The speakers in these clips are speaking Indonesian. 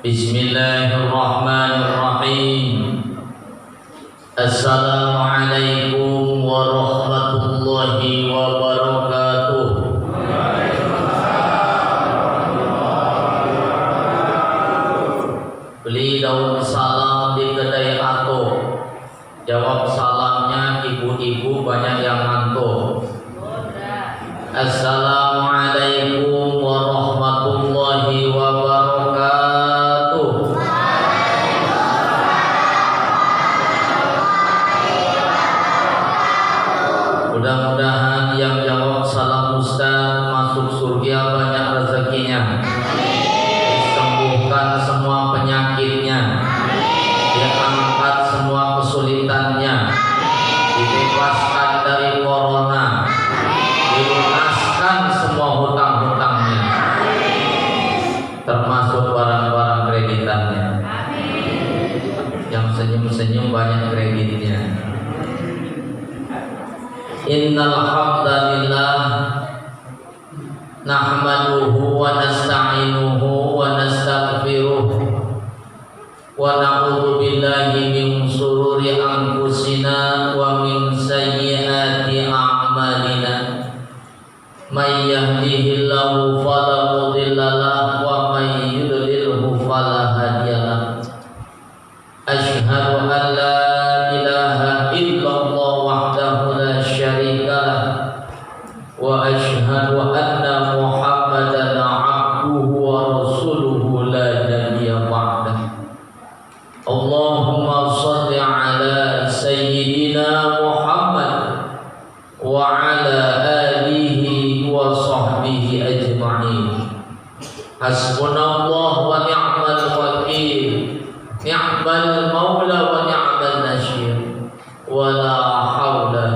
Bismillahirrahmanirrahim. Assalamualaikum warahmatullahi wabarakatuh. Beli daun salam di kedai Ato. Jawab salamnya ibu-ibu banyak yang ngantuk. Assalamualaikum warahmatullahi wabarakatuh. Mudah-mudahan yang jawab salam Ustaz masuk surga banyak rezekinya. Disembuhkan semua penyakitnya. Diangkat semua kesulitannya. Dibebaskan dari corona. Dilunaskan semua hutang-hutangnya. Termasuk barang-barang kreditannya. Yang senyum-senyum banyak kreditnya. Innal hamdalillah nahmaduhu wa nasta'inuhu wa nastaghfiruh wa na'udzu billahi min shururi anfusina wa min sayyiati a'malina. May yahdihillahu fala mudilla lahu wa may yudlilhu fala hadiya lahu. Asyhadu an la ilaha illallah wahdahu la syarika lah wa asyhadu anna Muhammadan abduhu wa rasuluhu la nabiyya ba'dah. Allahumma shalli ala sayyidina Muhammad wa ala alihi wa sahbihi ajma'in. Hasbunallah wa ni'mal wakil, ni'mal maula wa ni'mal nasir. Wala haula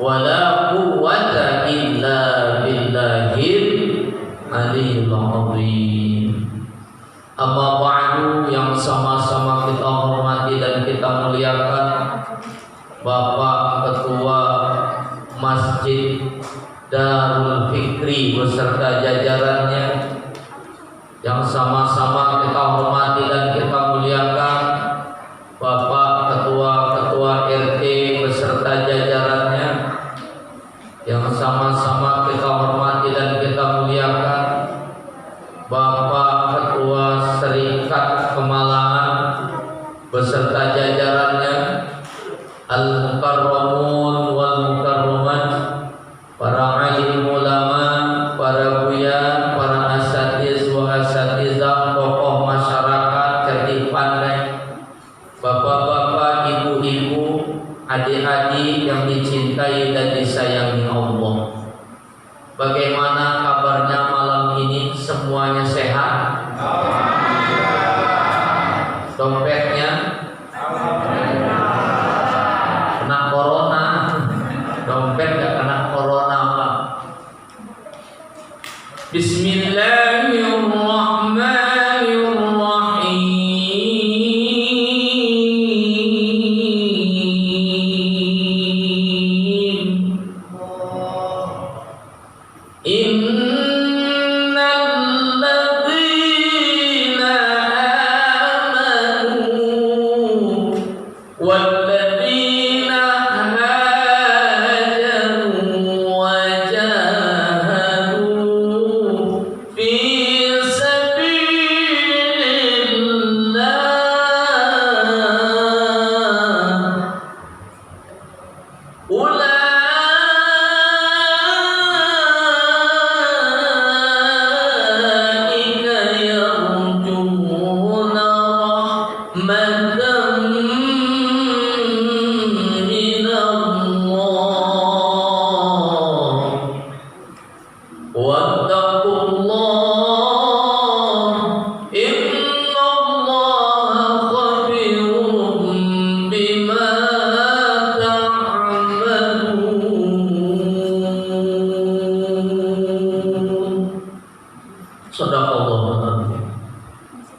wala quwwata illa billahil aliyyil azim. Amma ba'du, yang sama-sama kita hormati dan kita muliakan Bapak Ketua Masjid Darul Fikri beserta jajarannya, yang sama-sama kita hormati dan kita muliakan Bapak Ketua RT beserta jajarannya, yang sama-sama kita hormati dan kita muliakan Bapak Ketua Serikat Kemalangan beserta jajarannya, Al-Mukarramun wal Mukarramat, para alim ulama, para buya, para asatiz wa asatizah, tokoh masyarakat cerdik pandai, bapak-bapak, ibu-ibu, adik-adik yang dicintai dan disayangi Allah. Bagaimana kabarnya malam ini? Semuanya sehat? Dompetnya? Kena corona? Dompet gak kena corona, Pak? Bismillahirrahmanirrahim. Innal ladzina amanu wal ladzina hajaru wa jahadu fi sabilillah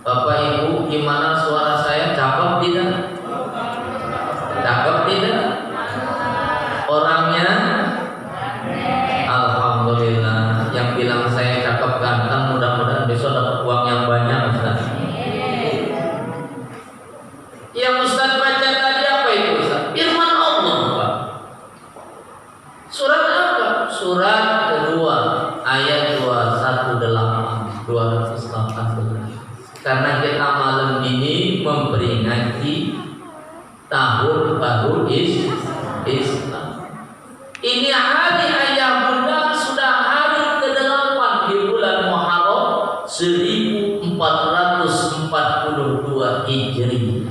Bapak Ibu, gimana suara saya? Cakep tidak? Cakep tidak? Orangnya? Alhamdulillah. Yang bilang saya cakep ganteng, mudah-mudahan besok dapat uang yang banyak, Ustaz. surat kedua ayat 218. Karena kita malam ini memperingati tahun baru Islam. Ini hari ayah bunda sudah hari ke-8 di bulan Muharram 1442 Hijri.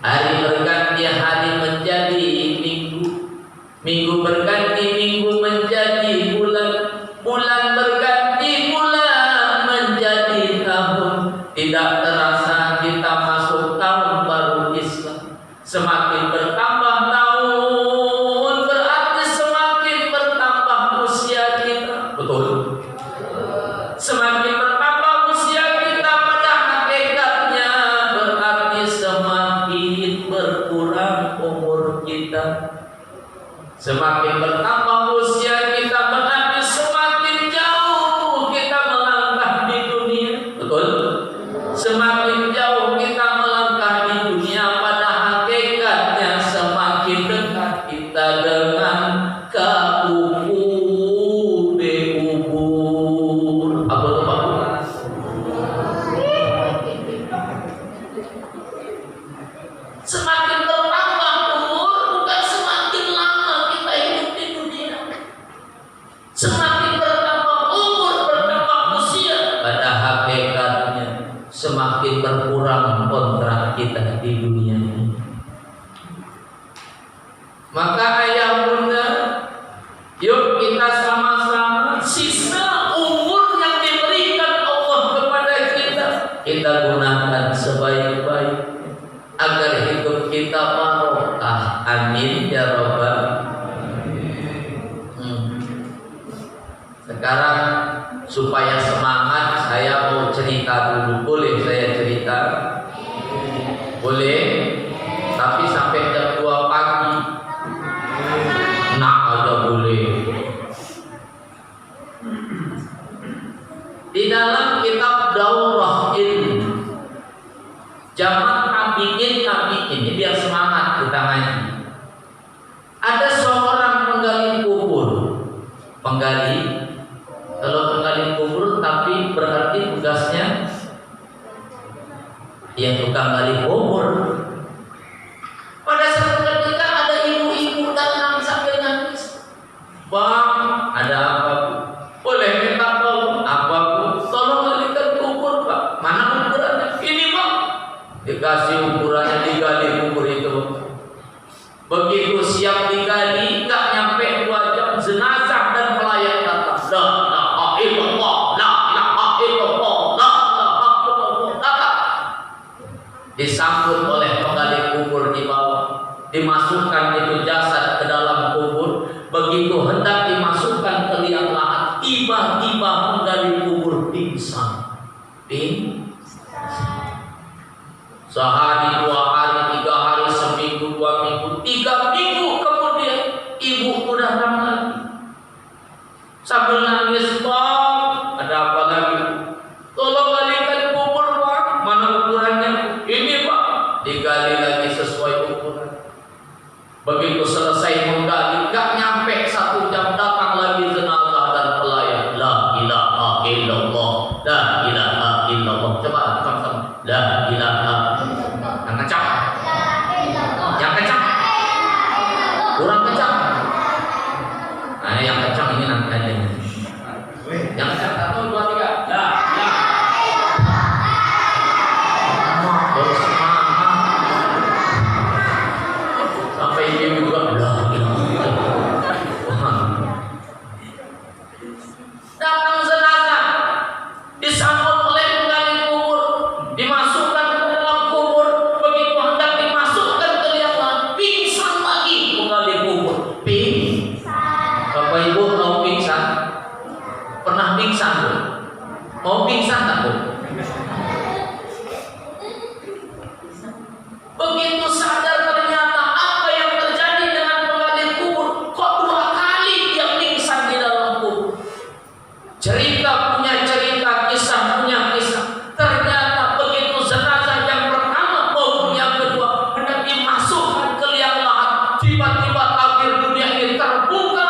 Hari berganti hari menjadi minggu, minggu berganti minggu menjadi bulan, bulan berganti bulan menjadi tahun. Tidak terasa kita masuk tahun baru Islam. Semakin bertambah tahun berarti semakin bertambah usia kita. Betul? Semakin bertambah usia kita pada hakikatnya berarti semakin berkurang umur kita. Semakin bertambah usia kita berarti semakin jauh kita melangkah di dunia. Betul? Semakin jauh kita melangkah di dunia, pada hakikatnya semakin dekat kita dengan kubur. Apa itu Pak? Semakin bertambah umur bukan semakin lama kita hidup di dunia. Semakin bertambah umur, bertambah usia, pada hakikatnya semakin berkurang kontrak kita di dunia ini. Maka ayah bunda, yuk kita sama-sama sisa umur yang diberikan Allah kepada kita, kita gunakan sebaik-baik agar hidup kita barokah. Amin ya rabbal. Sekarang supaya semangat saya mau cerita dulu. Boleh saya cerita? Boleh? Tapi sampai jam 2 pagi. Nah aja boleh. Di dalam kitab Daurah Ilmu Zaman tabi'in ini biar semangat kita ngaji. Ada seorang penggali kubur. Penggali, kalau penggali kubur tapi berarti tugasnya dia tukang gali kubur. Pada suatu ketika ada ibu-ibu datang sambil nangis. Bang, ada apa? Boleh minta tolong? Apa Bu? Tolong galikan kubur Pak. Mana ukurannya? Ini Pak. Dikasih ukurannya, digali kubur itu. Begitu siap digali, nggak nyampe 2 jam jenazah dan pelayan datang. La ilaha illallah, la ilaha illallah, la ilaha illallah. Disambut oleh penggali kubur di bawah, dimasukkan itu jasad ke dalam kubur. Begitu hendak dimasukkan ke liang lahat, tiba-tiba penggali kubur pingsan. Sehari, 2 hari, 3 hari, seminggu, 2 minggu, 3 minggu kemudian ibu udah datang lagi sambil nangis. Bang, ada apa lagi? Tolong galikan kubur Pak. Mana ukurannya? Ini Pak. Digali lagi sesuai ukuran. Begitu selesai menggali, gak nyampe 1 jam datang lagi jenazah dan pelayan. La ilaha illallah, la ilaha illallah. Coba sama-sama. La ilaha. Yang kencang. Yang kencang. Kurang kencang. Nah, yang kencang ini nanti aja. Yang kencang 1, 2, 3. La ilaha. Sampai ibu juga la ilaha. Datang jenazah, disambut oleh penggali kubur, dimasukkan ke dalam kubur. Begitu hendak dimasukkan ke liang lahat, pingsan lagi penggali kubur. Bapak Ibu mau pingsan? Pernah pingsan Bu? Mau pingsan tak Bu? Begitu sadar ternyata apa yang terjadi dengan penggali kubur, kok 2 kali dia pingsan di dalam kubur. Cerita punya cerita, kisah punya kisah. Ternyata begitu jenazah yang pertama maupun yang kedua hendak dimasukkan ke liang lahat, tiba-tiba tabir dunia ini terbuka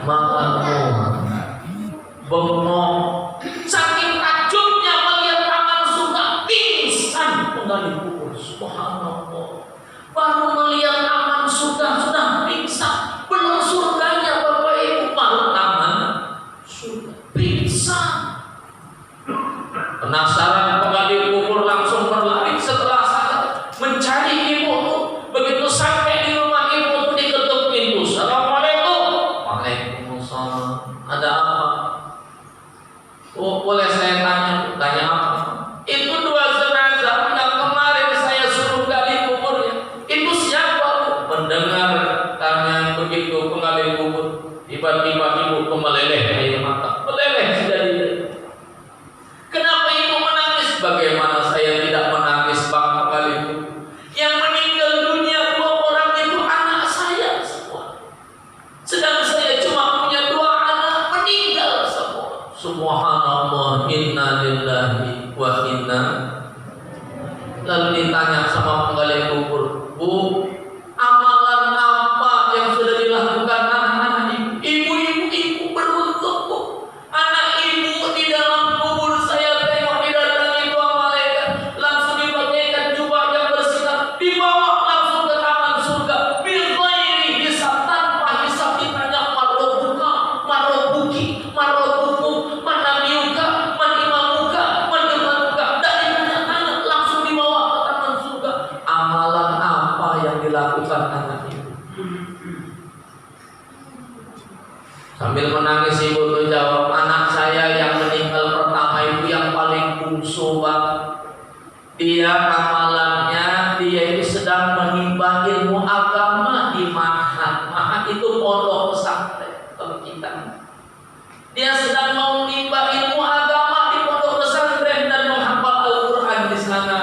makmur, bengong. Saking takjubnya melihat amal surga, pingsan penggali kubur. Subhanallah. Baru melihat amal surga sudah pingsan. Belum surganya Bapak Ibu, baru amal surga pingsan. Penasaran penggali kubur langsung berlari setelah saat mencari ibu. Begitu sampai di rumah ibu diketuk pintu. Assalamualaikum. Waalaikumsalam. Ada apa? Oh, boleh saya tanya? Tanya apa? Itu 2 jenazah yang kemarin saya suruh gali kuburnya. Itu siapa? Mendengar tanya begitu penggali kubur, tiba-tiba ibu meleleh air mata. Meleleh sudah dia. Kenapa ibu menangis? Bagaimana saya tidak menangis, Pak penggali kubur? Yang meninggal dunia 2 orang itu anak saya semua. Sedang saya cuma punya 2 anak, meninggal semua. Subhanallah, inna lillahi wa inna. Lalu ditanya sama penggali kubur, Bu, amalan apa yang sudah dilakukan anak-anak ibu? Ibu beruntung, Bu. Anak ibu di dalam kubur saya tengok didatangi 2 malaikat, langsung dibagaikan jubah yang bersinar, dibawa langsung ke taman surga. Bil ghairi hisab, tanpa hisab. Ditanya marrobuka, marrobuki, marrobukum, manabiyuka, manimamuka, manimamuka. Dan ditanya langsung dibawa ke taman surga. Amalan apa yang dilakukan anak ibu? Sambil menangis ibu tuh jawab, anak saya yang meninggal pertama itu yang paling bungsu, Pak. Dia amalannya, dia itu sedang menimba ilmu agama di Ma'had. Ma'had itu pondok pesantren kalau kita. Dia sedang mau menimba ilmu agama di pondok pesantren dan menghafal Al-Quran di sana.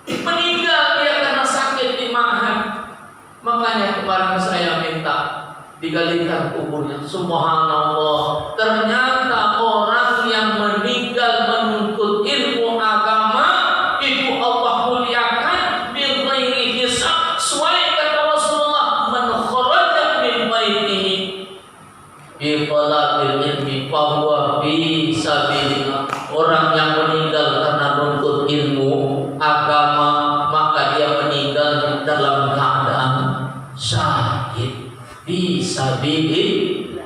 Meninggal dia karena sakit di Ma'had. Makanya kemarin saya minta digalikan kuburnya. Subhanallah, ternyata orang yang meninggal menuntut ilmu agama itu Allah muliakan bil ghairi hisab. Sesuai kata Rasulullah, man kharaja min baitihi bi talabil ilmi fa huwa fi sabilillah. Orang yang meninggal karena menuntut ilmu agama, maka dia meninggal dalam keadaan syahid fisabilillah.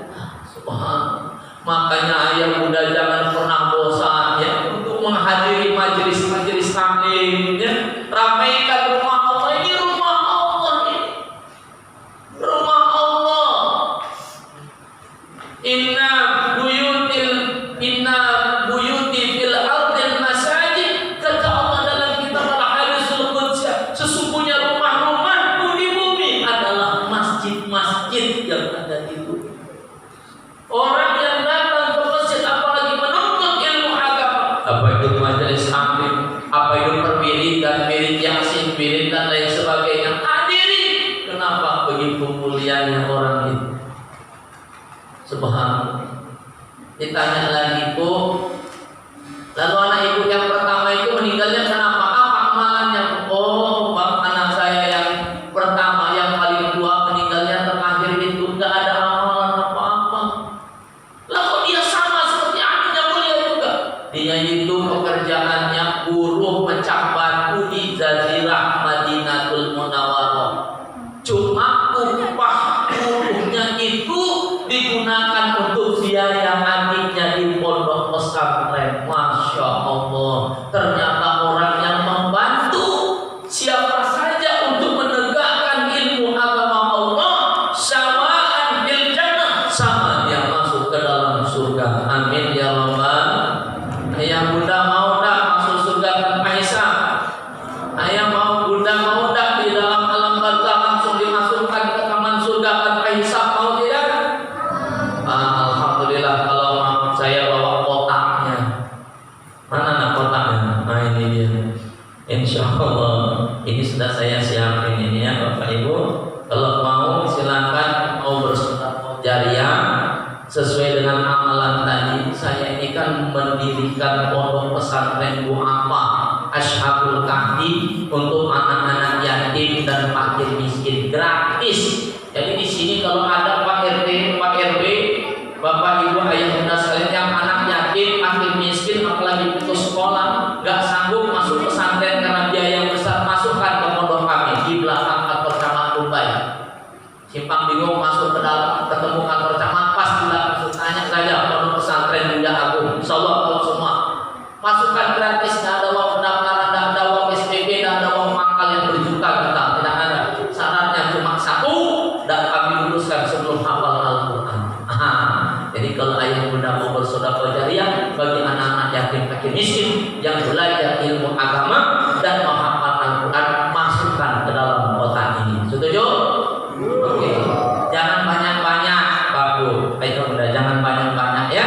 Subhanallah. Makanya ayah muda jangan pernah bosan ya untuk menghadiri majelis-majelis taklim ya. Ramaikan rumah Allah ini, rumah Allah ini. Rumah Allah. Inna buyuti fil ardil masajid. Kata Allah dalam kitab Al-Hadisul Qudsiyah, sesungguhnya rumah-rumahku di bumi adalah masjid-masjid yang ada di bumi. Orang yang datang ke masjid apalagi menuntut ilmu agama, apa itu majelis taklim, apa itu perwiridan, wirid yasin, wirid dan lain sebagainya, hadiri. Kenapa? Begitu mulianya orang itu. Subhanallah. Ditanya lagi, Bu, lalu anak ibu yang pertama itu meninggalnya kenapa? Apa amalannya? Oh, Bang, anak saya yang pertama, yang paling tua meninggalnya terakhir itu tidak ada amalan apa-apa. Lalu dia sama seperti adiknya mulia juga. Dia itu pekerjaannya buruh pecah batu di Jazirah Madinatul Munawwarah. Cuma upah buruhnya itu digunakan untuk biaya adiknya di pondok pesantren. Masya Allah, ternyata orang yang membantu siapa saja untuk menegakkan ilmu agama Allah, sawa'an bil jannah, sama dia masuk ke dalam surga. Amin ya rabbal. Ayah bunda mau tak masuk surga tanpa hisab? Ayah mau bunda mau tak di dalam alam barzakh langsung dimasukkan ke taman surga tanpa hisab? Mau tidak? Alhamdulillah kalau mau saya bawa kotaknya. Mana nak kotaknya? Nah ini dia. Insya Allah ini sudah saya siapin ini ya Bapak Ibu. Kalau mau silakan mau bersedekah jariah sesuai dengan amalan tadi. Saya ini kan mendirikan pondok pesantren Du'afa Ashabul Kahfi untuk anak-anak yatim dan fakir miskin gratis. Jadi di sini kalau ada Pak RT, Pak RW Bapak Ibu ayah bunda sekalian yang anak yatim, fakir miskin, apalagi putus sekolah, gak sanggup masuk pesantren karena biaya yang besar, masukkan ke pondok kami di belakang kantor camat Dubai. Simpang bingung masuk ke dalam, ketemu kantor camat, pas bilang tanya saja pondok pesantren Bunda Agung, insya Allah tahu semua. Masukkan gratis, tidak ada uang pendaftaran, tidak ada uang SPP, tidak ada uang mangkal yang berjuta-juta, tidak ada. Syaratnya cuma satu, dan kami luluskan sebelum hafal Al-Quran. Jadi kalau ayah bunda mau bersedekah jariah bagi anak-anak yatim fakir miskin yang belajar ilmu agama dan menghafal Al-Quran, masukkan ke dalam kotak ini. Setuju? Oke. Jangan banyak-banyak, Pak Bu. Ayah bunda jangan banyak-banyak ya.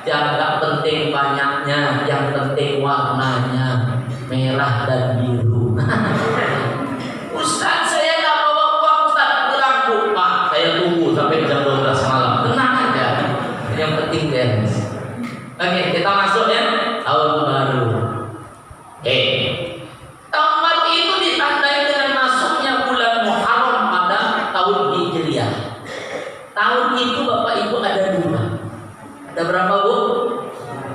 Jangan penting banyaknya, yang penting warnanya merah dan biru. Ustaz, saya nggak bawa uang, Ustaz, pulang Bu. Pak, saya tunggu sampai jam 12 malam. Tenang aja. Yang penting guys. Oke, kita masuk ya tahun baru. Oke. Tahun baru itu ditandai dengan masuknya bulan Muharram pada tahun Hijriah. Tahun itu Bapak Ibu ada dua. Ada berapa Bu?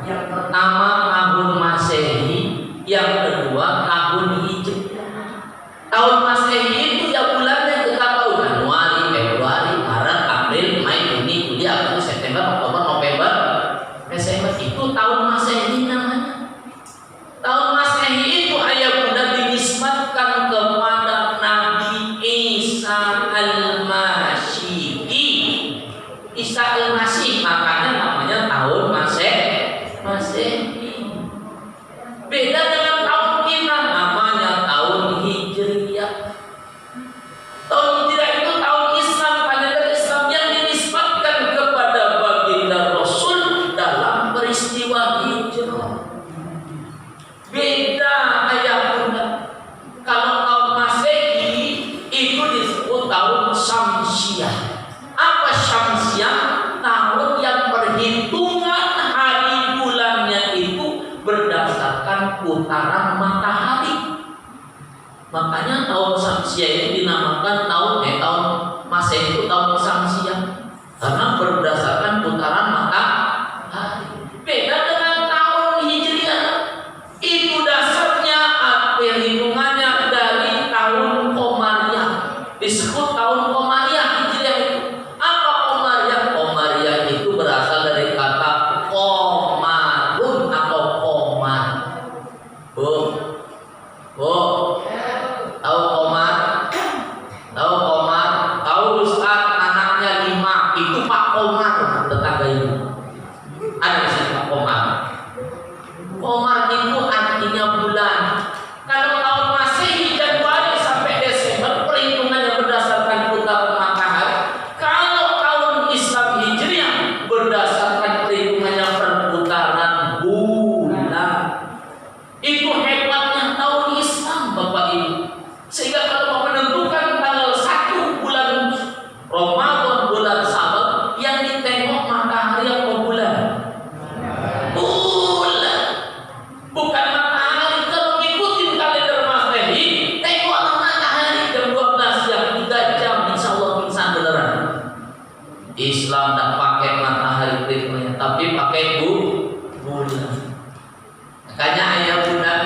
Yang pertama tahun Masehi, yang kedua tahun Hijriah. Tahun Masehi itu ya bulannya kita tahu, Januari, Februari, Maret, April, Mei, Juni, Juli, Agustus, September, Oktober, November, Desember. Itu tahun Masehi namanya. Tahun Masehi itu ayah bunda dinisbatkan kepada Nabi Isa Al-Masyihi. Isa Al-Masih, makanya namanya tahun Masehi. Beda dengan tahun kita, namanya tahun Hijriah. Tahun Hijriah itu tahun Islam, kalender Islam yang dinisbatkan kepada baginda Rasul dalam peristiwa hijrah. Beda ayah bunda. Kalau tahun Masehi itu disebut tahun Syamsiah. Apa Syamsiah? Tahun yang perhitungan hari bulannya itu berdasarkan putaran matahari. Makanya tahun Syamsiah ini dinamakan tahun Masehi itu tahun Syamsiah karena berdasarkan putaran matahari. Beda dengan tahun Hijriah. Itu dasarnya perhitungannya dari tahun Qamariyah. Disebut tahun Qamariyah Hijriah itu. Apa Qamariyah? Qamariyah itu berasal dari kata qamarun atau qamar. Bu. Tahu qamar? Tahu qamar? Tahu Ustaz anaknya 5, itu Pak Qamar tetangga ibu. Ada di sini Pak Qamar. Qamar itu artinya bulan. Kalau tahun Masehi Januari sampai Desember perhitungannya berdasarkan putaran matahari. Kalau tahun Islam Hijriah berdasarkan perhitungannya perputaran bulan. Itu hebatnya tahun Islam Bapak Ibu. Sehingga kalau mau menentukan tanggal 1 bulan Ramadan, bulan Sabat, yang ditengok matahari atau bulan? Bulan. Bukan matahari. Kalau ngikutin kalender Masehi, tengoklah matahari jam 12 siang, 3 jam, insya Allah pingsan beneran. Islam tak pakai matahari perhitungannya, tapi pakai bulan. Makanya ayah bunda,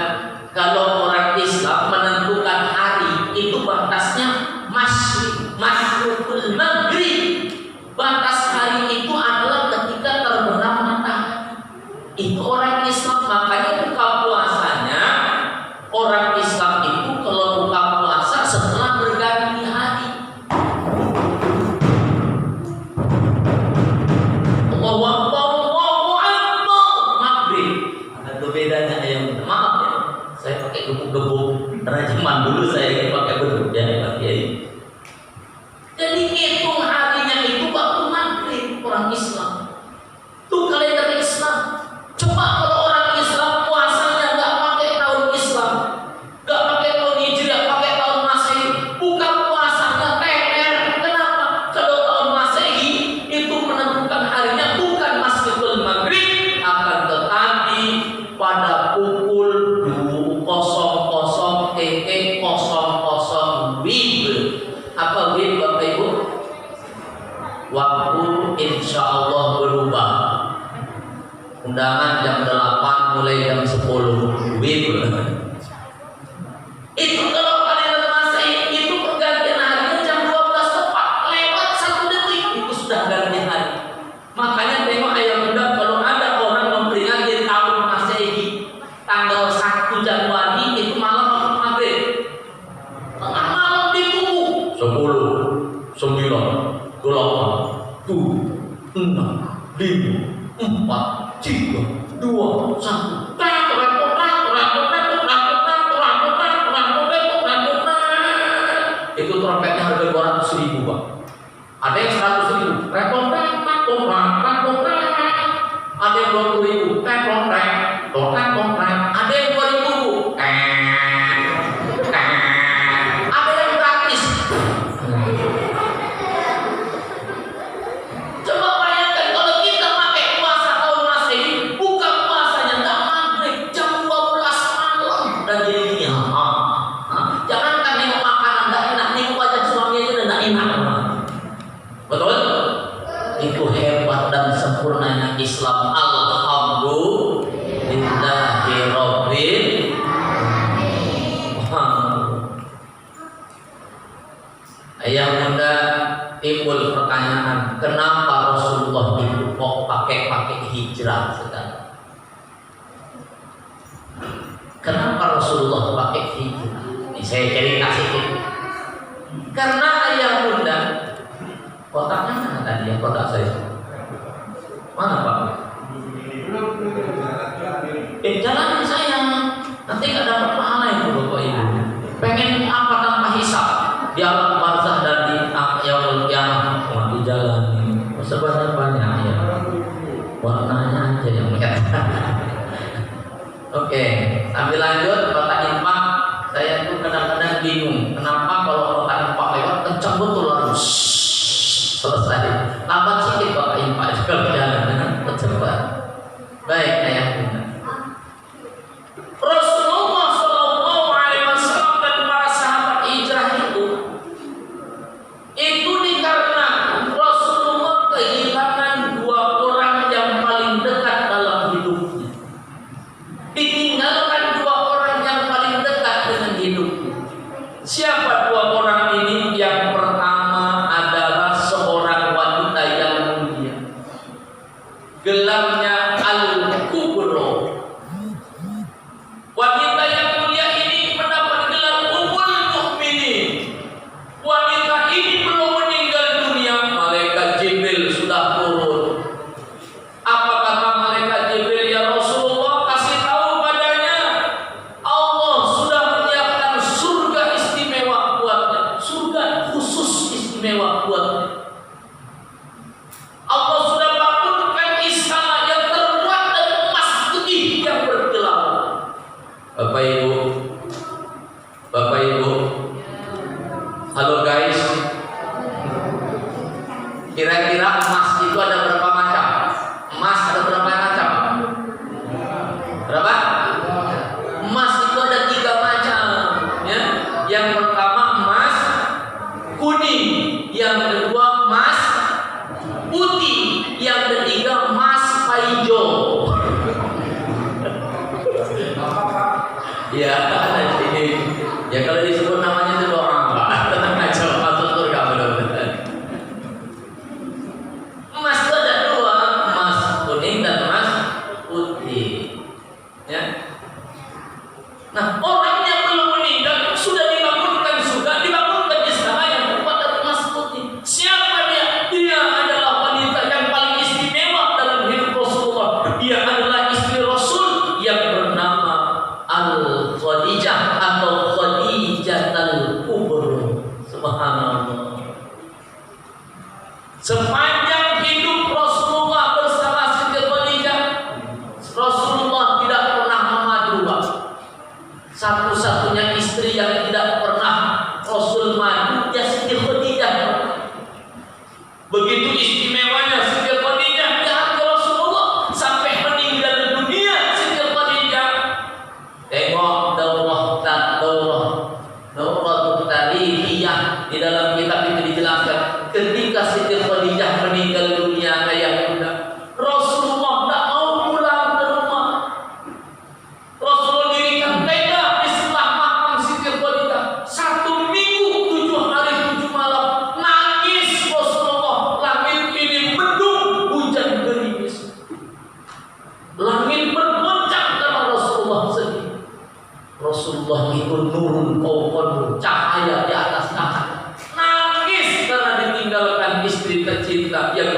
kalau orang Islam menentukan hari itu batasnya masyrikul maghrib. Batas hari itu adalah ketika terbenam matahari. Itu orang Islam. Makanya buka puasanya orang Islam itu kalau buka puasa setelah berganti hari. Allahu Akbar, Allahu Akbar, maghrib. Ada bedanya ayam. Maaf ya, saya pakai insya Allah berubah. Undangan jam 8 mulai jam 10 WIB. Itu kalau kalender Masehi itu pergantian harinya jam 12 tepat, lewat 1 detik itu sudah ganti hari. Makanya tengok ayah bunda, kalau ada orang memperingati tahun Masehi tanggal 1 Januari itu malam maghrib, tengah malam ditunggu 10, 9, 8, 7, 6, 5, 4, 3, 2, 1. Itu trompetnya harga 200.000 Pak. Ada yang 100.000. Ada yang 20.000. Ada yang 2.000. Ada yang gratis. Coba bayangkan kalau kita pakai puasa tahun Masehi, buka puasanya nggak maghrib, jam 12 malam dan jadi gini. Jangankan nengok makanan nggak enak, nengok wajah suami aja udah nggak enak. Betul? Itu hebat dan sempurnanya Islam. Alhamdulillahirabbil alamin. Ayah bunda, timbul pertanyaan, kenapa Rasulullah itu kok pakai hijrah sekarang? Kenapa Rasulullah pakai hijrah? Ini saya cerita sedikit. Karena ayah bunda, kotaknya mana tadi ya, kotak saya? Mana Pak? Jalanin sayang, nanti nggak dapat pahala itu Bapak Ibu. Pengen apa tanpa hisab? Di alam barzah dan di yaumul qiyamah, di jalan sebanyak-banyak ya. Warnanya aja yang merah. Oke, sambil lanjut kotak infak. Saya tuh kadang-kadang bingung, kenapa kalau kotak infak lewat kencang betul harus selesai. Lambat sedikit kotak infak kalau jalan cepat. Baik, ayah bunda. Rasulullah Shallallahu Alaihi Wasallam dan para sahabat hijrah itu dikarenakan Rasulullah kehilangan 2 orang yang paling dekat dalam hidupnya. Ditinggalkan 2 orang yang paling dekat dengan hidupnya. Siapa 2 orang ini? Yang pertama adalah seorang wanita yang mulia. Gelarnya Al-Kubro. Wanita yang mulia ini mendapat gelar Ummul Mukminin. Wanita ini belum meninggal dunia, malaikat Jibril sudah turun. Apa kata malaikat Jibril? Ya Rasulullah, kasih tahu padanya, Allah sudah menyiapkan surga istimewa buatnya, surga khusus istimewa buatnya. Allah sudah bangunkan istana yang terbuat dari emas putih yang berkilau. Bapak Ibu, halo guys. Kira-kira emas itu ada berapa macam? Emas ada berapa macam? Berapa? Emas itu ada 3 macam, ya. Yang pertama emas kuning, yang kedua emas putih, yang ketiga emas hijau. Ya, ini ya kalau disebut namanya itu orang Pak, tenang aja masuk surga mudah-mudahan. Emas itu ada 2,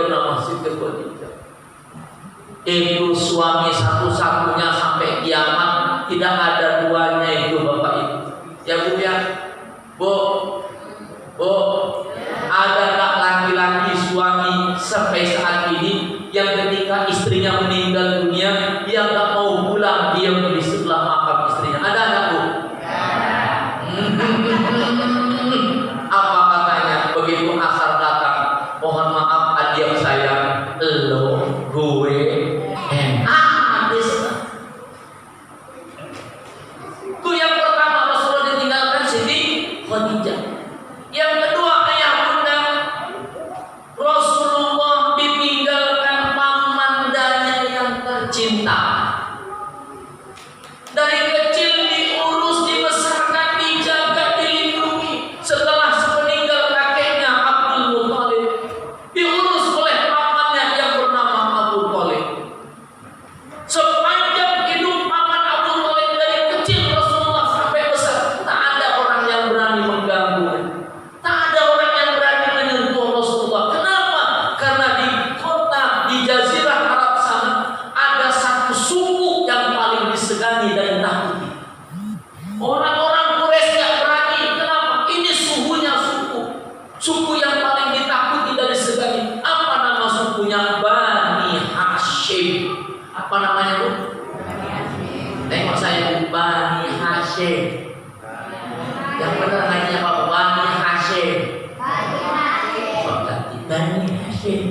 yang bernama Siti Khadijah. Itu suami satu-satunya sampai kiamat, tidak ada duanya itu Bapak Ibu. Ya Bu ya, Bu, ada tak laki-laki suami sampai saat ini yang ketika istrinya meninggal dunia dia nggak mau pulang, diam di sebelah makam istrinya? Ada nggak Bu? Apa katanya begitu asar datang? Mohon maaf adik sayang, lo gue itu yang pertama Rasulullah ditinggalkan Siti Khadijah. Yang kedua ayah bunda Rasulullah ditinggalkan pamandanya yang tercinta. Dari kecil diurus, dibesarkan, dijaga, dilindungi. Setelah sepeninggal kakeknya Abdul Muthalib, diurus oleh pamannya yang bernama Abu Thalib. Sepanjang hidup paman Abu Thalib dari kecil Rasulullah sampai besar, tak ada orang yang berani mengganggu, tak ada orang yang berani menyentuh Rasulullah. Kenapa? Karena di kota, di Jazirah Arab sana ada satu suku yang paling disegani dan ditakuti. Orang-orang Quraisy tidak berani. Kenapa? Ini suhunya suku yang paling ditakuti dan disegani. Apa nama sukunya? Bani Hashim. Apa namanya Bu? Tengok saya Bu, Bani Hashim. Yang benar namanya apa? Bani Hashim. Bani Hashim.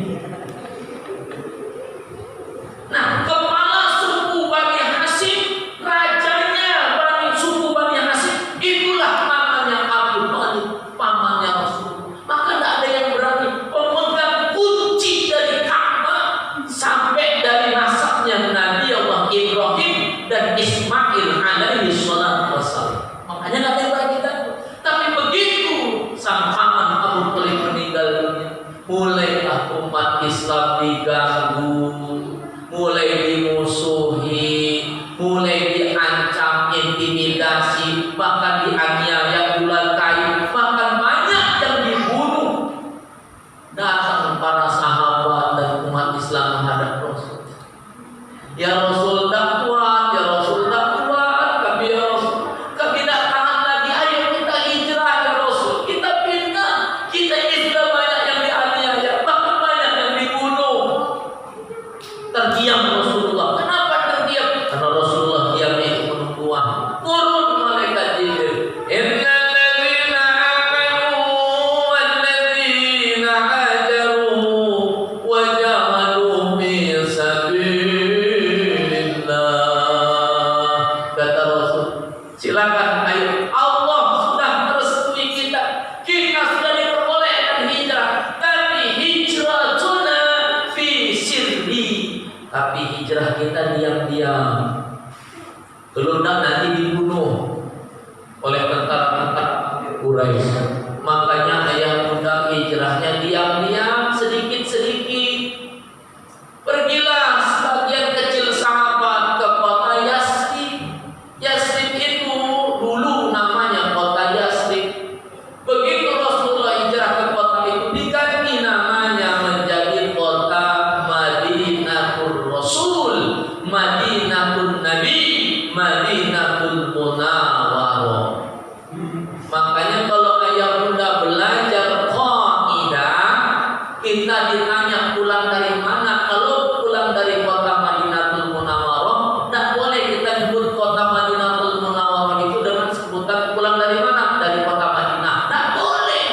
Nah, kepala suku Bani Hashim, rajanya suku Bani Hashim, itulah namanya Abu Thalib, pamannya Rasul. Maka tidak ada yang berani memegang kunci dari Ka'bah sampai dari nasabnya Nabi Allah Ibrahim dan Ismail alaihi salatu wassalam. Makanya tidak ada yang berani ganggu. Tapi begitu sang paman Abu Thalib meninggal dunia, mulailah umat Islam diganggu, mulai dimusuhi, mulai diancam, intimidasi, bahkan dianiaya, dulakai, bahkan banyak yang dibunuh. Datang para sahabat dan umat Islam menghadap Rasul. Ya Rasul tak kuat, ya Rasul tak kuat, kami ya Rasul, kami tak tahan lagi, ayo kita hijrah ya Rasul, kita pindah, kita ini sudah banyak yang dianiaya, bahkan banyak yang dibunuh. Terdiam Rasulullah. Kenapa terdiam? Karena Rasulullah diam itu menunggu wahyu. Turun malaikat Jibril. Innal ladzina amanu wal ladzina hajaru wa jahadu fi sabilillah. Kata Rasul, silakan ayo. Allah sudah merestui kita. Kita sudah diperbolehkan hijrah. Tapi hijratuna fi sirri. Tapi hijrah kita diam-diam. Kalau tidak nanti dibunuh oleh tentara-tentara Quraisy. Makanya ayah bunda hijrahnya diam-diam, sedikit-sedikit. Pergilah sebagian kecil sahabat ke kota Yasrib. Yasrib itu dulu namanya kota Yasrib. Begitu Rasulullah hijrah ke kota itu, diganti namanya menjadi kota Madinatul Rasul, Madinatul Nabi, Madinatul Munawwarah. Makanya kalau ayah bunda belajar qaidah, kita ditanya pulang dari mana. Kalau pulang dari kota Madinatul Munawwarah, tidak boleh kita sebut kota Madinatul Munawwarah itu dengan sebutan pulang dari mana? Dari kota Madinah. Tidak boleh.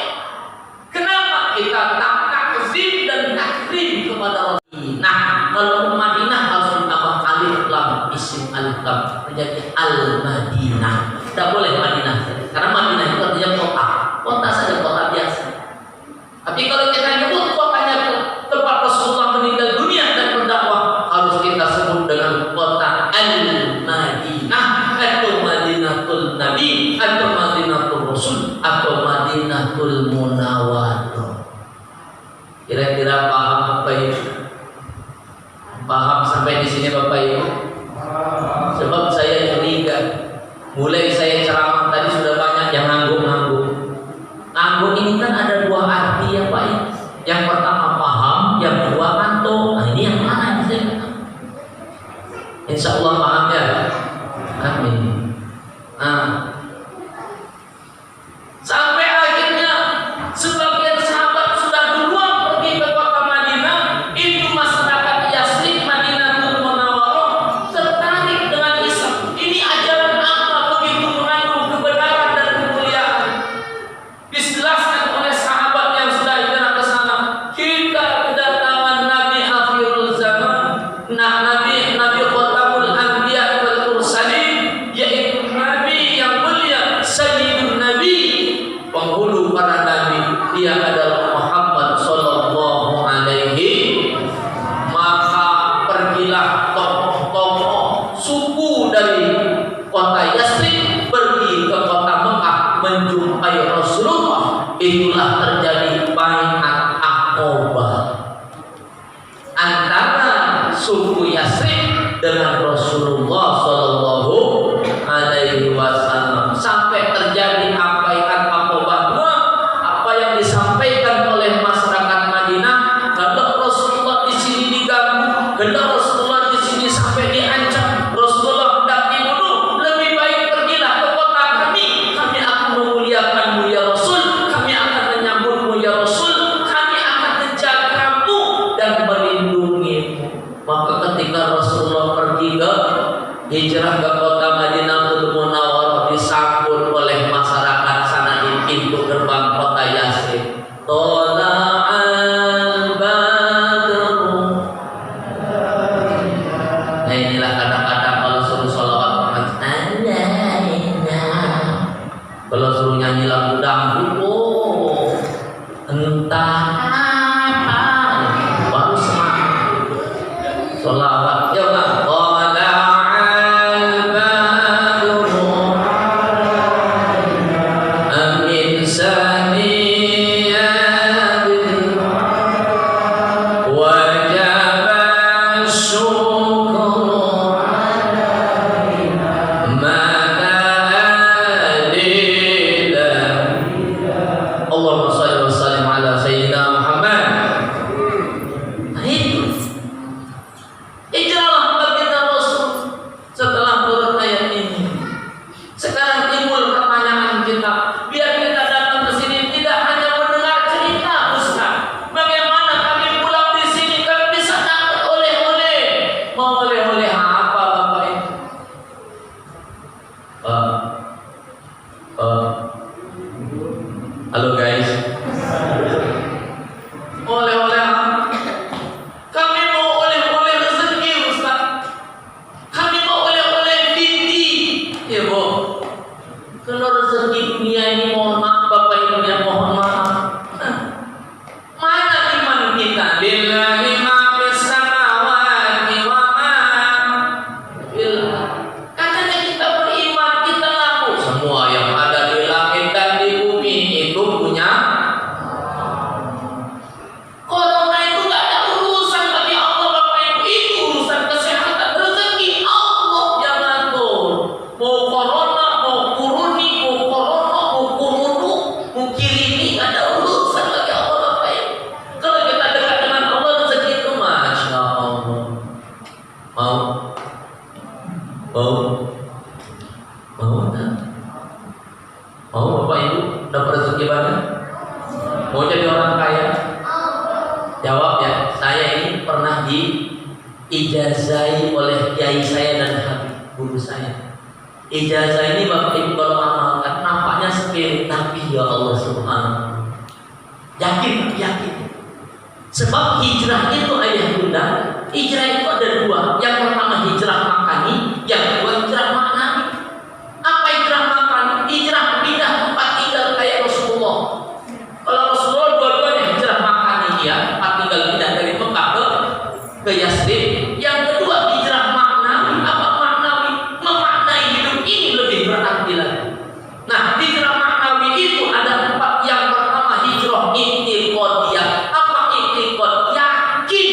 Kenapa? Kita tak takzim dan takrim kepada Rasul. Nah, kalau Madinah harus ditambah alif lam, isim alif lam menjadi Al-Madinah. Tidak boleh Madinah saja. Karena Madinah itu artinya kota saja, kota biasa. Tapi kalau kita nyebut kotanya tempat Rasulullah meninggal dunia dan berdakwah, harus kita sebut dengan kota Al-Madinah atau Madinatul Nabi atau Madinatul Rasul atau Madinatul Munawwarah. Kira-kira paham Bapak Ibu? Paham sampai di sini Bapak Ibu? Sebab saya curiga, mulai saya ceramah tadi sudah banyak yang ngangguk-ngangguk. Ngangguk ini kan ada dua arti ya Pak. Yang pertama paham, yang kedua Insya Allah paham ya? Amin. Sampai akhirnya sebagian sahabat sudah duluan pergi ke kota Madinah. Itu masyarakat Yasrib Madinatul Munawwarah tertarik dengan Islam. Ini ajaran apa begitu mengandung kebenaran dan kemuliaan. Dijelaskan oleh sahabat yang sudah hijrah ke sana. Kita kedatangan Nabi akhirul zaman, Nabi Khatamul Anbiya wal Mursalin, yaitu Nabi yang mulia, Sayyidun Nabi, penghulu para nabi. Dia adalah Muhammad sallallahu alaihi. Maka pergilah tokoh-tokoh suku dari kota Yasrib pergi ke kota Mekah menjumpai Rasulullah. Itulah terjadi bai'at Aqabah antara suku Yasrib dengan Rasulullah sallallahu alaihi wasallam. Sampai terjadi bai'at Aqabah. Apa yang disampaikan oleh masyarakat Madinah, kalau Rasulullah di sini diganggu, kalau Rasulullah di sini sampai diancam, Rasulullah hendak dibunuh, lebih baik pergilah ke kota kami. Kami akan memuliakanmu ya Rasul, kami akan menyambutmu ya Rasul, kami akan menjagamu dan melindungimu. Maka ketika Rasulullah pergi ke hijrah ke kota Madinatul Munawwarah, disambut oleh masyarakat sana di pintu gerbang kota Yasrib. Tola'al badru. Nah inilah kadang-kadang kalau suruh sholawat kalau suruh nyanyi lagu dangdut, entah apa baru semangat sholawat. Ya Allah. Halo guys, oleh-oleh kami mau oleh-oleh rezeki Ustaz, kami mau oleh-oleh binti ya Bu. Kalau rezeki dunia ini mohon maaf Bapak Ibu yang mohon maaf, mana iman kita? Lillahi ma fis samawati wa ma fil ardh. Katanya kita beriman, kita ngaku semua yang ada di langit dan di bumi itu punya. Corona itu gak ada urusan bagi Allah Bapak Ibu, itu urusan kesehatan, rezeki Allah yang ngatur. Mau corona, mau kuruni, mau corona, mau kurunu, mau kirini, gak ada urusan bagi Allah Bapak Ibu. Kalau kita dekat dengan Allah, rezeki itu Masya Allah. Mau Bapak Ibu dapat rezeki banyak? Mau jadi orang kaya? Jawab ya, saya ini pernah diijazai oleh kiai saya dan habib guru saya. Ijazah ini Bapak Ibu kalau amalkan nampaknya sepele, tapi ya Allah Subhanahu, yakin. Sebab hijrah itu ayah bunda, hijrah itu ada dua. Yang pertama hijrah makani, yang kedua hijrah maknawi. Apa hijrah makani? Hijrah pindah tempat tinggal kayak Rasulullah. Kalau Rasulullah dua-duanya hijrah makani, ya tempat tinggal pindah dari Mekah ke Yasrib. Yang kedua hijrah maknawi. Apa maknawi? Memaknai hidup ini lebih berarti lagi. Nah, hijrah maknawi itu ada empat. Yang pertama hijrah i'tiqadiyah. Apa i'tiqad? Yakin.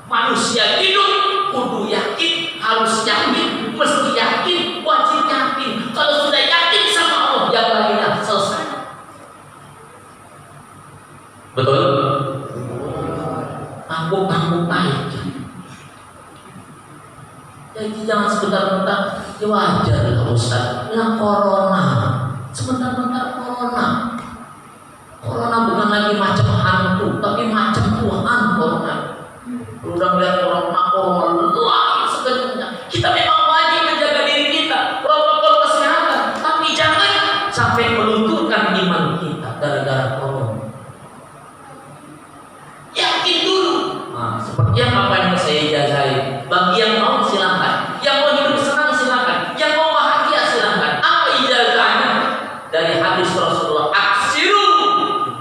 Manusia hidup kudu yakin, harus yakin, mesti yakin, wajib yakin. Kalau sudah yakin sama Allah, yang lainnya selesai. Betul? Angguk aja. Jadi jangan sebentar-bentar, ya wajar lah Ustaz. Yang corona, sebentar-bentar corona. Corona bukan lagi macam hantu, tapi macam Tuhan corona. Udah lihat corona lelah sebenarnya. Kita memang wajib menjaga diri kita, protokol kesehatan, tapi jangan sampai melunturkan iman kita gara-gara corona. Yakin dulu. Nah, seperti apa yang saya ijazahi. Bagi yang mau silakan, yang mau hidup senang silakan, yang mau bahagia silakan. Apa ijazahnya? Dari hadis Rasulullah, aksiru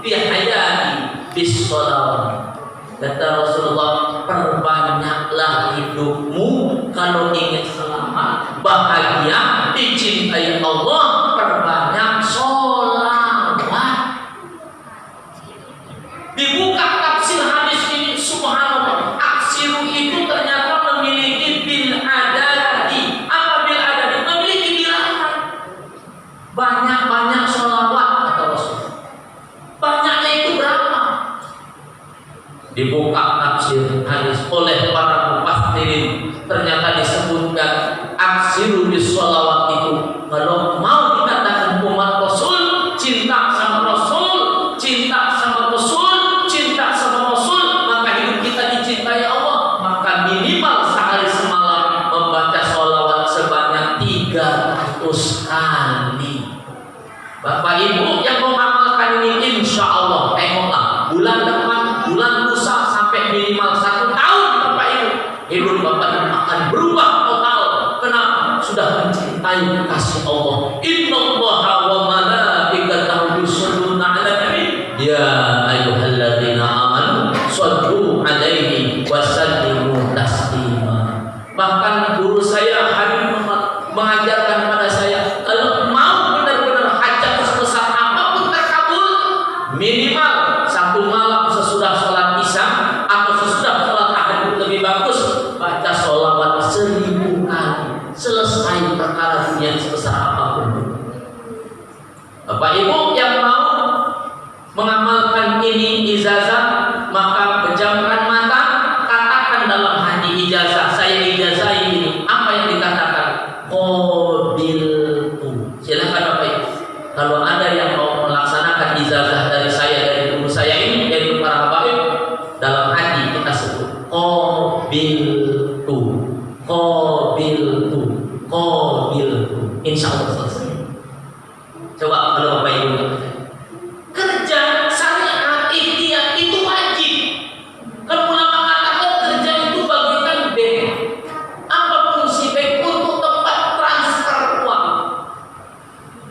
fi hayati bis sholawat. Kata Rasulullah, perbanyaklah hidupmu kalau ingin selamat, bahagia, dicintai Allah, perbanyak sholawat. Dibuka tafsir hadis ini, subhanallah. Aksiru itu ternyata memiliki bil adadi. Apa bil adadi? Memiliki bilangan. Banyak-banyak sholawat kata Rasul. Banyaknya itu berapa? Dibuka tafsir hadis oleh para mufassirin, ternyata disebutkan aksiru bis sholawat itu kalau mau dikatakan umat Rasul, cinta sama Rasul, cinta sama Rasul, cinta sama Rasul, maka hidup kita dicintai Allah, maka minimal sehari semalam membaca sholawat sebanyak 300 kali. Bapak Ibu yang mengamalkan ini, insya Allah, tengoklah bulan depan, bulan lusa, sampai minimal 1 tahun Bapak Ibu, hidup Bapak akan berubah total. Kenapa? Sudah mencintai kasih Allah. Innallaha wa malaikatahu yusholluna 'alan nabi ya ayyuhalladzina amanu shallu 'alaihi wa sallimu taslima. Bahkan guru saya Habib Muhammad mengajarkan pada saya, kalau mau benar-benar hajat sebesar apapun terkabul, minimal 1 malam sesudah sholat isya atau sesudah sholat tahajud lebih bagus, baca sholawat 1000 kali, selesai perkara dunia sebesar apapun. Bapak Ibu yang mau mengamalkan ini ijazah, maka pejamkan mata, katakan dalam hati ijazah, saya ijazah ini. Apa yang dikatakan? Qabiltu. Silakan Bapak Ibu. Kalau ada yang mau melaksanakan ijazah dari saya, dari guru saya ini, dari para habaib, dalam hati kita sebut qabiltu, qabiltu, qabiltu. Insya Allah selesai. Coba kalau Bapak Ibu kerja syariat ikhtiar itu wajib. Kalau ulama mengatakan kerja itu bagaikan bank. Apa fungsi bank? Untuk tempat transfer uang.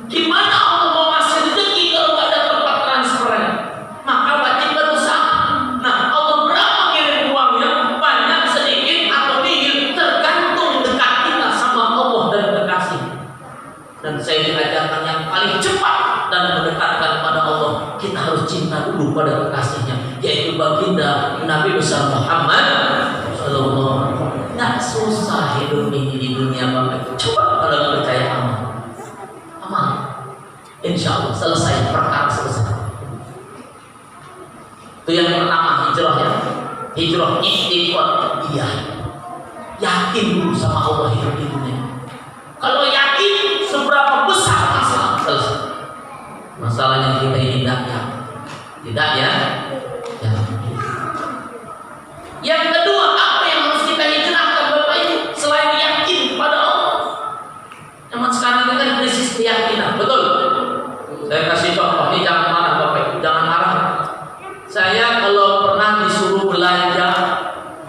Gimana Allah mau ngasih rezeki kalau nggak ada tempat transfernya? Maka wajib berusaha. Nah, Allah berapa kirim uangnya? Banyak, sedikit, atau nihil, tergantung dekat kita sama Allah dan kekasih. Dan saya diajarkan yang paling cepat dan mendekatkan pada Allah, kita harus cinta dulu pada kekasihnya, yaitu baginda Nabi besar Muhammad sallallahu alaihi wasallam. Nggak susah hidup ini di dunia Bapak. Coba kalau percaya amal, insya Allah selesai perkara selesai. Itu yang pertama, hijrah ya, hijrah istiqomah. Iya, yakin dulu sama Allah hidup di dunia. Kalau yakin, seberapa besar masalah selesai. Masalahnya kita ini tidak ya. Yang kedua, apa yang harus kita hijrahkan Bapak Ibu selain yakin kepada Allah? Zaman sekarang ini kan krisis keyakinan, betul? Saya kasih contoh, ini jangan marah Bapak Ibu, jangan marah. Saya kalau pernah disuruh belanja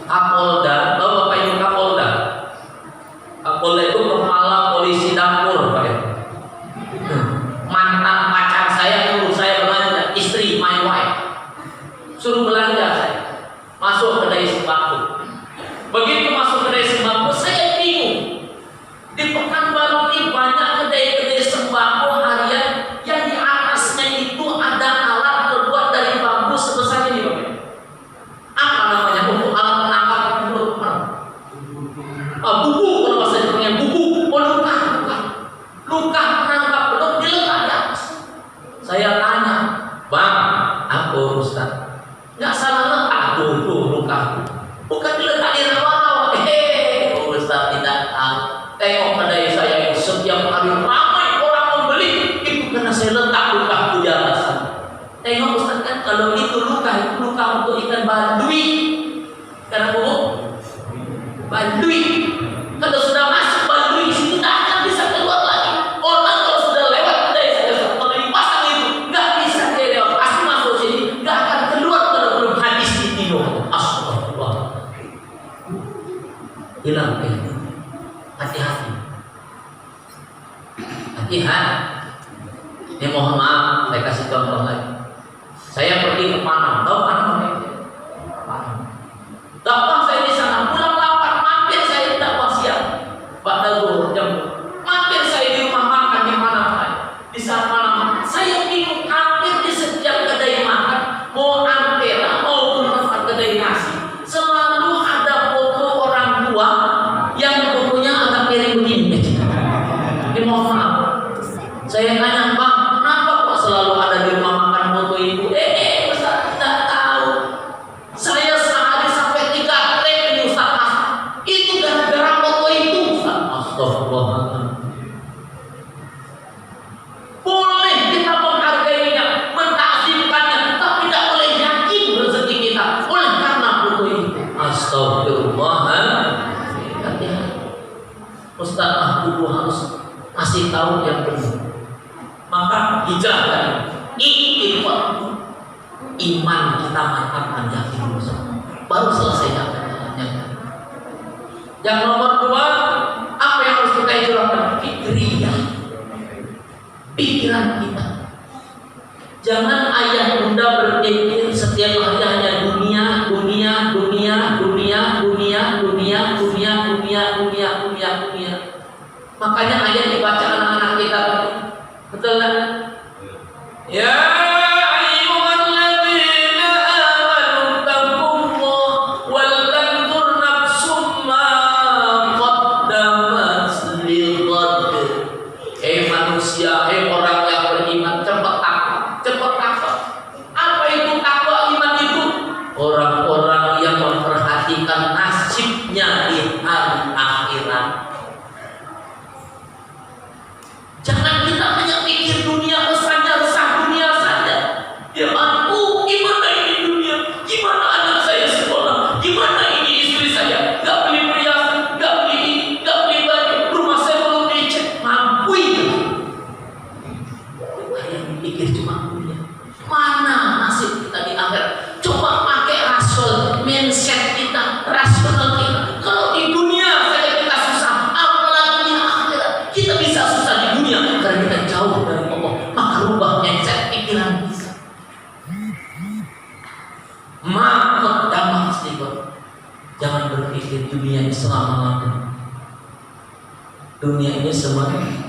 Kapolda, tahu Bapak Ibu Kapolda? Kapolda itu kepala polisi dapur, Pak. Mantan pacar saya nyuruh saya belanja, istri, my wife, suruh belanja saya, masuk kedai sembako. Begitu masuk kedai sembako, saya bingung. Di Pekanbaru ini banyak kedai-kedai sembako harian yang di atasnya itu ada alat terbuat dari bambu sebesar ini, Bapak. Apa namanya? Untuk alat penangkap buku, kalau bahasa Jepangnya buku, luka penangkap belum diletak di atas. Saya tanya, Bang, aku Ustaz, nggak salah letak tuh luka, bukan diletak di rawa-rawa. Ustaz tidak. itu luka untuk ikan Baduy. Karena Baduy, kalau sudah masuk Baduy situ tidak akan bisa keluar lagi. Orang kalau sudah lewat dari kalau dipasang itu nggak bisa dia lewat. Pasti masuk sini, nggak akan keluar kalau belum habis ditinuk. Astagfirullah. Hilang ya. Hati-hati. Hati-hati. Ini mohon maaf, saya kasih contoh lagi. Saya pergi ke Panang, tahu Panang? Dapat saya di sana, pulang lapar, mampir saya tidak puas siang. Pada jam, mampir saya di rumah makan di Panang. Di saat malam, saya bingung hampir di setiap kedai makan, mau antera maupun tempat kedai nasi, selalu ada foto orang tua yang fotonya agak miring begini. Ini mohon maaf, saya tanya, Bang, kenapa kok selalu ada di rumah makan foto ibu? Ustaz tidak tahu. Saya sehari sampai 3 trek ini Ustaz Mas. Itu gara-gara foto itu Ustaz. Astagfirullahaladzim. Boleh kita menghargainya, mentakzimkannya, tapi tidak boleh yakin rezeki kita oleh karena foto itu. Astagfirullahaladzim. Ustaz Mahfud harus masih tahu yang benar. Maka hijrah tadi, iman kita mantapkan yakin baru selesai jalannya. Yang nomor 2, apa yang harus kita hijrahkan? Fikriyah, pikiran kita. Jangan ayah bunda berpikir setiap hari hanya dunia. Makanya ayat dibaca anak-anak kita, betul kan? Ya ayyuhalladzina amanu taqullaha wal tanzur nafsum ma qaddamat lighad. Manusia, orang yang beriman, cepat takwa. Apa itu takwa iman itu? Orang-orang yang memperhatikan nasibnya di hari akhirat. Jangan kita hanya pikir dunia saja, resah dunia saja. Ya aku, gimana ini dunia? Gimana anak saya sekolah? Gimana ini istri saya? Gak beli perhiasan, gak beli ini, gak beli baju, rumah saya belum dicat. Mampu itu. Yang dipikir cuma dunia. Mana nasib kita di akhirat? Coba pakai rasional mindset kita, rasional kita. Kalau di dunia saja kita susah, apalagi di akhirat kita bisa susah di dunia karena kita jauh dari Allah. Maka rubah mindset pikiran kita. Maka damai sedikit. Jangan berpikir dunia ini selama-lamanya. Dunia ini semuanya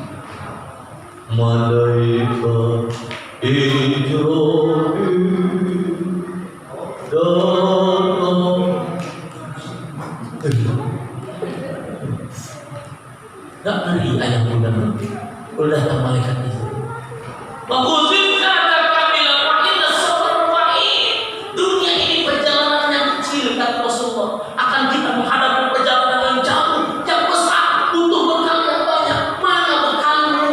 malaikat Israel gak ngeri ayah udah datang malaikat itu. Dunia ini perjalanan yang kecil kata Rasulullah. Akan kita menghadapi perjalanan yang jauh, yang besar, butuh bekal yang banyak. Mana bekalmu?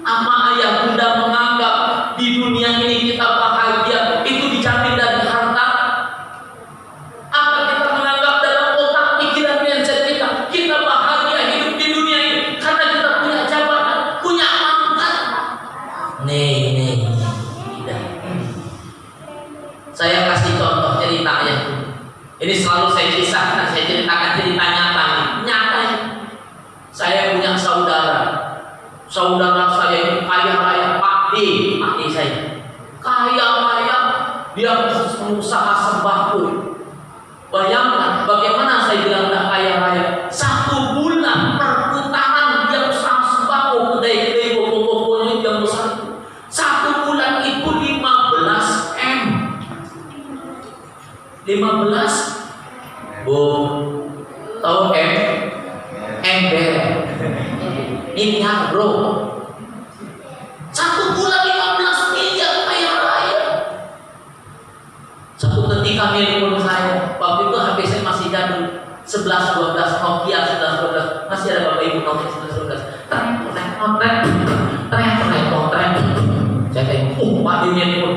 Apa ayah bunda menganggap di dunia ini kita bahagia itu dijamin dari harta? Apa kita menganggap dalam otak pikiran mindset kita bahagia hidup di dunia ini karena kita punya jabatan, punya pangkat? Nih, tidak. Saya kasih contoh cerita ya. Ini selalu saya kisahkan, saya ceritakan cerita nyata. Saya punya saudara saya ini kaya raya, Pak D saya. Kaya raya, dia pengusaha sembako. Bayangkan bagaimana saya bilang tidak kaya raya. 1 bulan perputaran dia usaha sembako, kedai-kedai toko-tokonya yang besar itu. 1 bulan itu 15 M. 15 tahu M? Ember. Miliar bro. 1 bulan 15 miliar kaya raya. Satu ketika telepon saya, waktu itu HP saya masih jadul 1112 Nokia 1112, masih ada bapak ibu Nokia 1112. Pak Dinya pun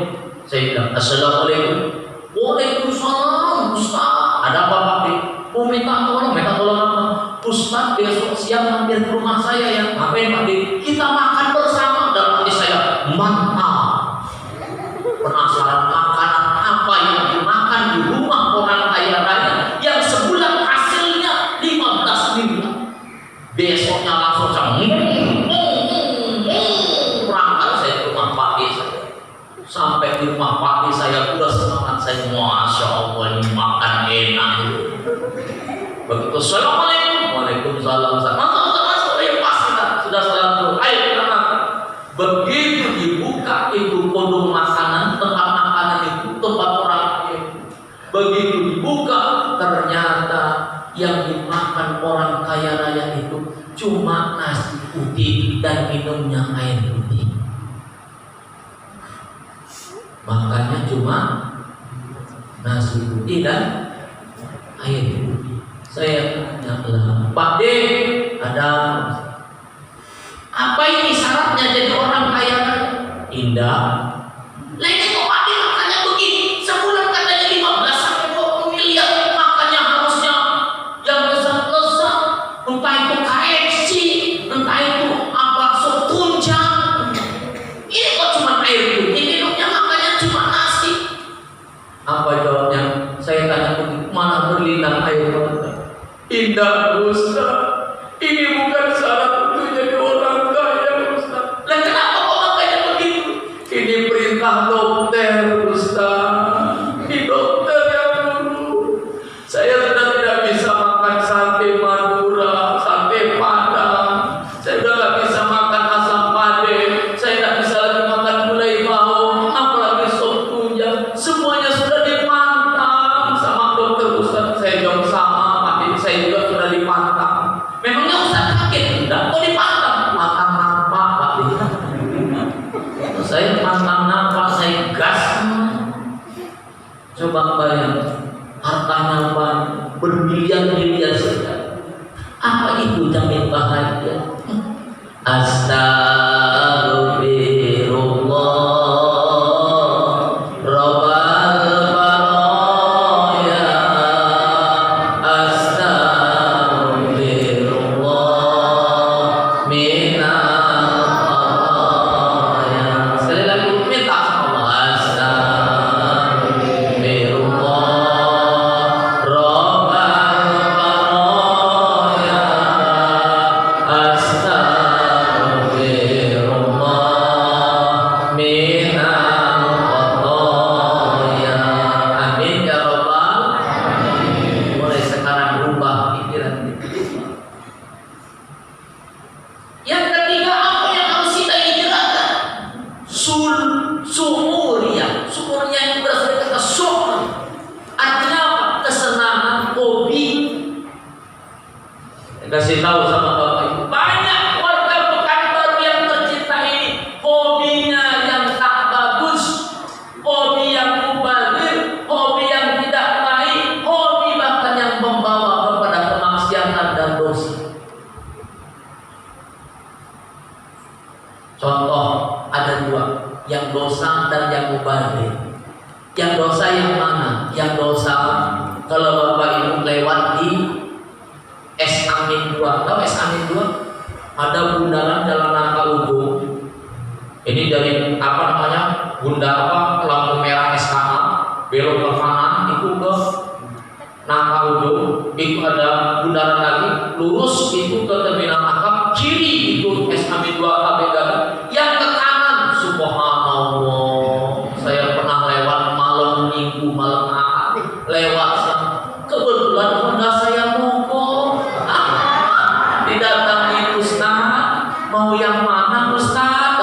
saya bilang, assalamualaikum. Waalaikumsalam Ustaz. Ada apa Pak Di? Minta tolong apa? Ustaz besok siang mampir ke rumah saya ya. Ngapain Pak Di? Kita makan bersama. Dalam hati saya, mantap. Penasaran makanan apa yang dimakan di rumah orang kaya raya yang sebulan hasilnya 15 miliar. Besoknya langsung saya berangkat saya ke rumah Pak Di saya. Sampai di rumah Pak Di saya udah semangat saya, Masya Allah ini makan enak. Begitu assalamualaikum, waalaikumsalam. Masuk, ya pasti sudah salat dulu. Ayo kita makan. Begitu dibuka itu kodong makanan, tempat makanan itu tempat orang itu. Begitu dibuka ternyata yang dimakan orang kaya raya itu cuma nasi putih dan minumnya air putih. Makannya cuma nasi putih dan air putih. Saya tanya lah, Pak D, ada apa ini syaratnya jadi orang kaya raya? Indah. Lagi kok Pak D makanya begini, sebulan katanya 15 sampai 20 miliar, makanya harusnya yang lezat-lezat, entah itu KFC, entah itu apa sop tunjang. Ini kok cuma air putih, minumnya makanya cuma nasi. Apa jawabnya? Saya tanya begitu, mana berlinang air mata. Indah Ustaz, ini bukan syarat untuk jadi orang kaya Ustaz. Lah kenapa kok makanya begitu? Ini perintah dokter Ustaz. Ini dokter yang dulu. Saya sudah tidak bisa makan sate Madura, sate Padang. Saya sudah tidak bisa makan asam pade. Saya tidak bisa lagi makan gulai bawang, apalagi sop tunjang. Semuanya sudah dipantang sama dokter Ustaz. Saya jawab sama. Saya juga sudah dipantang. Memangnya Ustaz kaget? Enggak, kok dipantang? Pantang apa Pak? Saya pantang apa? Saya gas. Coba bayang, hartanya banyak, bermiliar-miliar saja. Apa itu jamin bahagia? Astagfirullah. Kasih tahu sama Bapak Ibu, banyak warga Pekanbaru yang tercinta ini hobinya yang tak bagus, hobi yang mubazir, hobi yang tidak baik, hobi bahkan yang membawa kepada kemaksiatan dan dosa. Contoh ada dua, yang dosa dan yang mubazir. Yang dosa yang mana? Yang dosa kalau Bapak Ibu lewat di Es Amin 2, tahu Es Amin 2? Ada bundaran Jalan Nangka Ujung. Ini dari apa namanya? Bunda apa? Lampu merah SKA, belok ke kanan itu ke Nangka Ujung. Itu ada bundaran lagi, lurus itu ke Terminal Akap, kiri itu Es Amin 2 ABG. Yang ke kanan, subhanallah. Saya pernah lewat malam Minggu, malam Ahad, lewat kebetulan Honda saya mogok. Didatangi Ustaz, mau yang mana Ustaz?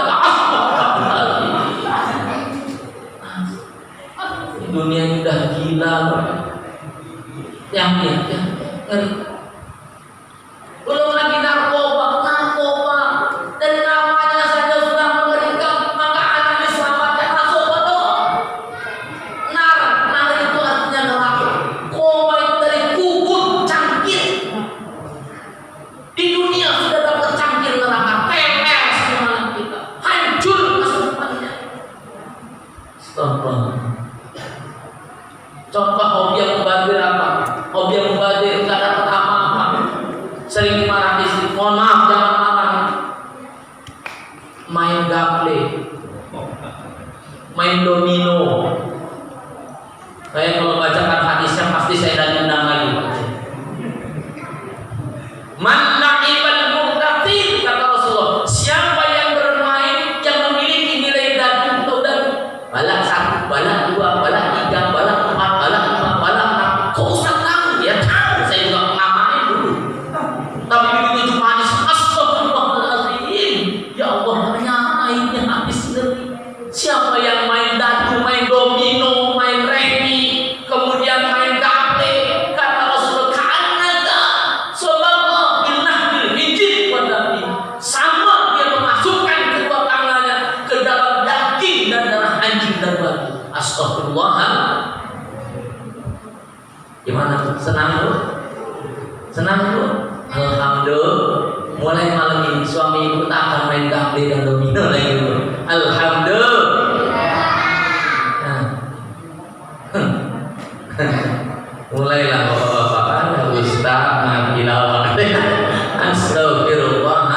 Dunia ini udah gila. Yang belum lagi narkoba dari namanya saja sudah mengerikan, maka anak diselamatkan masuk bodoh. Nar itu artinya neraka. Koma itu dari kubur cangkir. Di dunia sudah dapat cangkir neraka, teler semua kita, hancur masa depannya. Contoh hobi yang mubadir apa? Hobi yang mubadir gak dapat apa-apa. Sering dimarahi istri. Mohon maaf, jangan marah. Main gaple, main domino. Saya kalau bacakan hadisnya pasti saya dan undang lagi. Man la'ibal muqtatir, kata Rasulullah, siapa yang bermain yang memiliki nilai dadu atau dadu, balak 1, balak 2, balak 3, balak 4, balak 5, balak 6. Kok Ustaz tahu? Ya tahu, saya juga ngamain dulu. Tapi begitu cuma hadis, astagfirullahaladzim, ya Allah, ternyata airnya habis sendiri. Siapa yang main dadu, main domino, main remi, kemudian main gaple, kata Rasulullah, sama dia memasukkan kedua tangannya ke dalam daging dan darah anjing dan babi. Astagfirullah. Gimana tuh? Senang tuh? Senang tuh? Alhamdulillah. Mulai malam ini suami ibu tak akan main gaple dan domino lagi tuh. Alhamdulillah. Mulailah bapak-bapak ada ustaz ngilawak. Astagfirullah.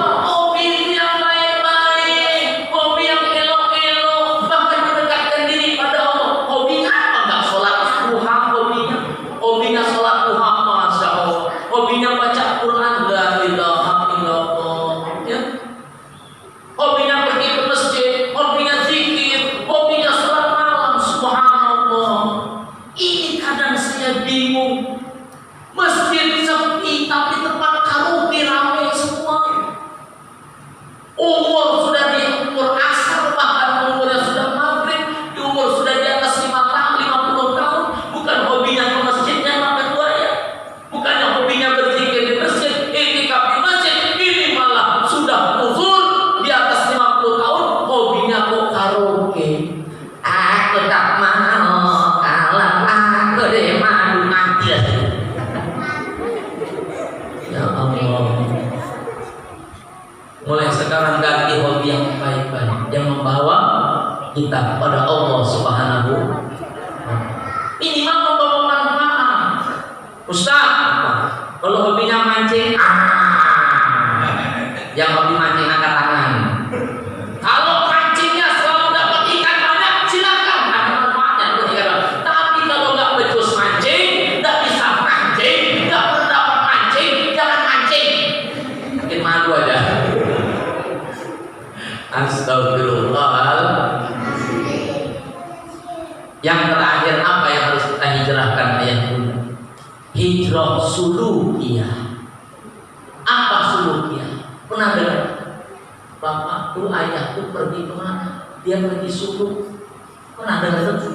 Hobi yang baik-baik, hobi yang elok-elok, bahkan mendekatkan diri pada Allah. Hobinya apa? Enggak sholat duha, hobinya sholat duha, masya Allah. Hobinya baca Quran, la ilaha illallah. Ya. Hobinya pergi ke masjid, hobinya zikir, hobinya sholat malam, subhanallah. Ini kadang saya bingung. Masjid sepi tapi tempat karaoke ramai semua. Umur sudah di umur asar, bahkan umurnya sudah maghrib, di umur sudah di atas 50 tahun. Bukan hobinya ke masjidnya makan buaya, bukannya hobinya berzikir di masjid, i'tikaf di masjid. Ini malah sudah uzur di atas 50 tahun, hobinya kok karaoke. Aku tak mau kalau aku deh madu mati aja. Ya Allah, mulai sekarang ganti hobi yang baik-baik yang membawa kita kepada Allah Subhanahu. Minimal membawa manfaat. Ustaz, kalau hobinya mancing, yang hobi mancing angkat tangan. Kalau mancingnya selalu dapat ikan banyak, silakan, ada manfaatnya. Tapi kalau nggak becus mancing, nggak bisa mancing, nggak pernah dapat mancing, jangan mancing. Makin malu aja. Astagfirullah. Yang terakhir apa yang harus kita hijrahkan ayat ini? Hijrah sulukiyah. Apa sulukiyah? Pernah dengar? Bapakku, ayahku pergi kemana? Dia pergi suluk. Pernah dengar itu?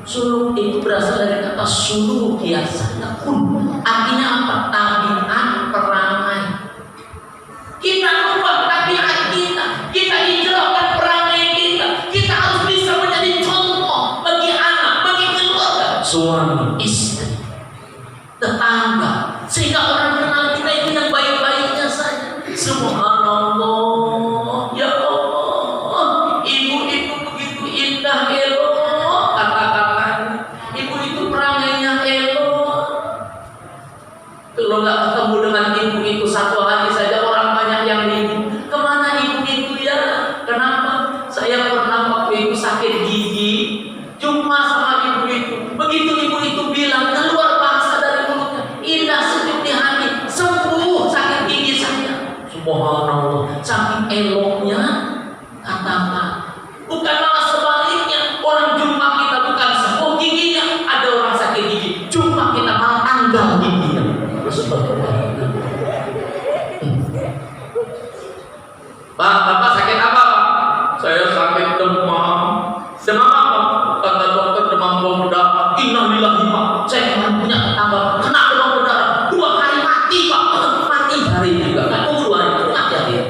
Suluk itu berasal dari kata sulukiyah sanakun. Artinya apa? Tabiat perangai. Kita ubah tabiat kita. Kita hijrahkan perangai kita. Kita harus bisa menjadi contoh bagi anak, bagi keluarga, suami, istri, tetangga, sehingga orang kenal kita itu yang baik-baiknya saja. Subhanallah, ya Allah, ibu itu begitu indah, elok kata-katanya. Ibu itu perangainya elok. Kalau nggak ketemu dengan ibu itu satu hari saja orang banyak yang bingung. Kemana ibu itu ya? Kenapa? Saya pernah waktu itu sakit gigi, jumpa sama ibu itu. Begitu ibu itu bilang, keluar bahasa dari mulutnya, indah sejuk di hati, sembuh sakit gigi saya. Subhanallah, saking eloknya kata-kata. Bukan malah sebaliknya, orang jumpa kita bukan sembuh giginya, ada orang sakit gigi, jumpa kita malah tanggal giginya. Pak, Bapak sakit apa, Pak? Saya sakit demam. Demam apa? Kata dokter demam berdarah. Innalillahi, Pak. Saya kemarin punya tetangga kena demam berdarah. 2 hari mati, Pak. Mati hari juga. Kan 2 hari mati dia.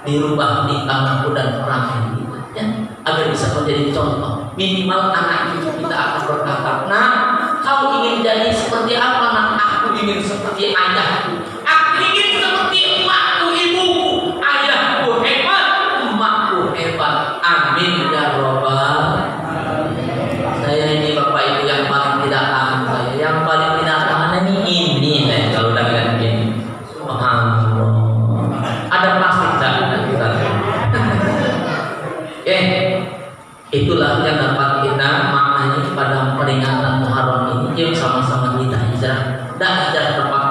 Dirubah tingkahku dan perangai kita, ya, agar bisa menjadi contoh. Minimal anak itu kita akan berkata, nah, kau ingin jadi seperti apa? Nah, aku ingin seperti ayahku. Aku ingin seperti emakku, ibuku. Ayahku hebat, emakku hebat. itulah yang dapat kita maknanya pada peringatan Muharram ini. Yuk sama-sama kita hijrah. Dan hijrah tempat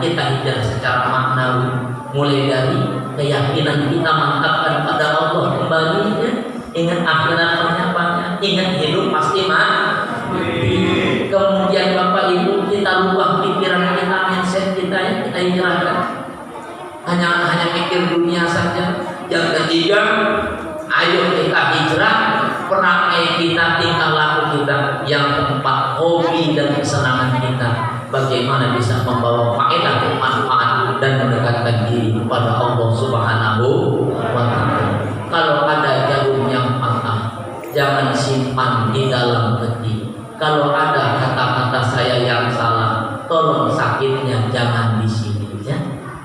kita hijrah secara maknawi, mulai dari keyakinan kita mantapkan pada Allah kembali, ya. Ingat akhirat banyak-banyak, ingat hidup pasti mati. Kemudian Bapak Ibu, kita rubah pikiran kita, mindset kita, ya, kita hijrahkan. Hanya mikir dunia saja. Yang ketiga, ayo kita hijrah perangai kita, tingkah laku kita. Yang keempat, hobi dan kesenangan kita, bagaimana bisa membawa faedah, manfaat dan mendekatkan diri kepada Allah Subhanahu wa Ta'ala. Kalau ada jarum yang patah, jangan simpan di dalam hati. Kalau ada kata-kata saya yang salah, tolong sakitnya jangan di sini, ya.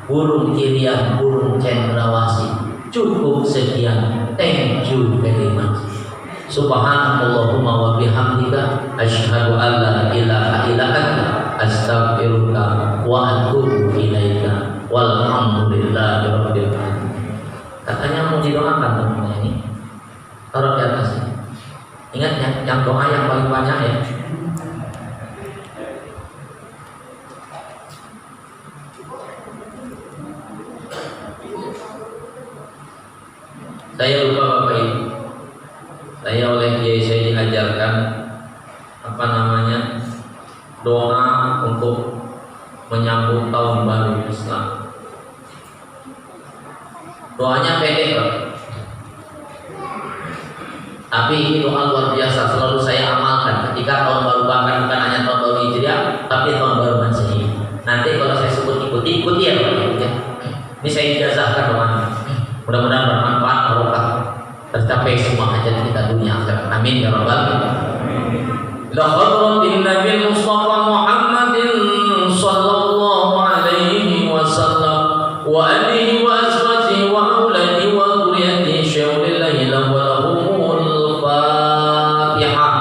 Burung kirian, burung cendrawasih. Cukup sekian. Thank you very much. Subhanallahumma wa bihamdika asyhadu an la ilaha illa anta astaghfiruka wa atubu ilaika walhamdulillahi rabbil alamin. Katanya mau didoakan teman-teman ini. Taruh di atas. Ingat ya, yang doa yang paling banyak ya. Saya lupa Bapak Ibu. Saya oleh kiai saya diajarkan doa untuk menyambut tahun baru Islam. Doanya pendek Pak. Tapi ini doa luar biasa, selalu saya amalkan ketika tahun baru, bahkan bukan hanya tahun baru Hijriah, tapi tahun baru Masehi. Nanti kalau saya sebut ikuti ya Pak. Ini saya ijazahkan doanya. Mudah-mudahan bermanfaat, barokah, tercapai semua hajat kita dunia akhirat. Amin ya rabbal alamin. La hadratin Nabi Mustafa Muhammadin sallallahu alaihi wasallam wa alihi wa azwajihi wa auladihi wa dzurriyyatihi syaulillahi wa lahumul Fatihah.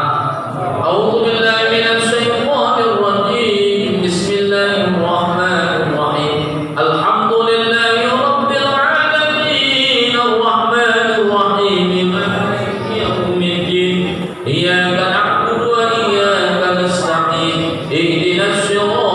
A'udzu billahi minasy syaithanir rajim. Bismillahirrahmanirrahim. Alhamdulillahi rabbil alamin arrahmanir rahim maliki yaumiddin. Iyyaka na'budu wa iyyaka nasta'in. Ihdinas siratal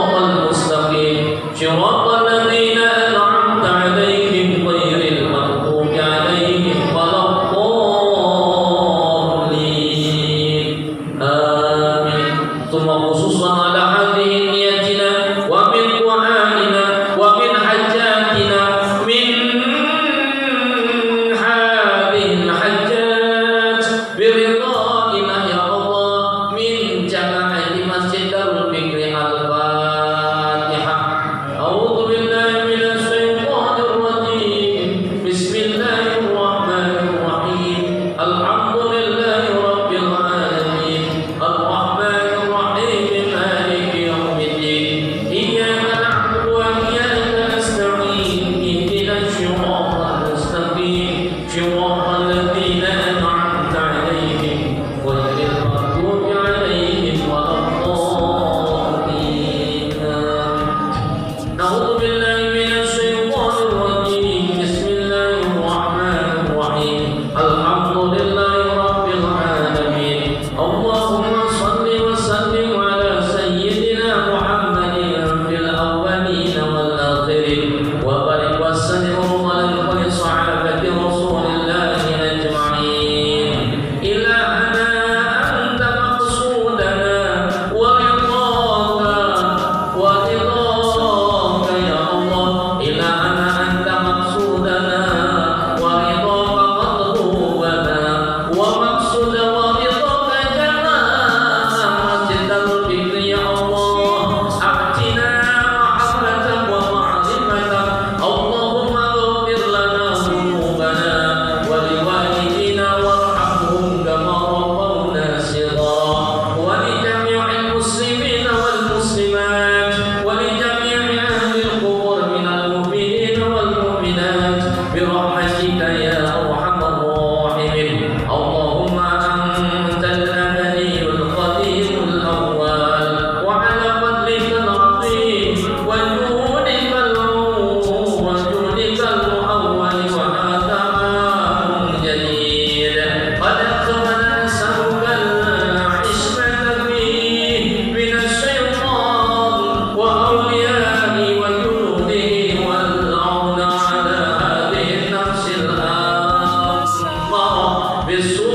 besok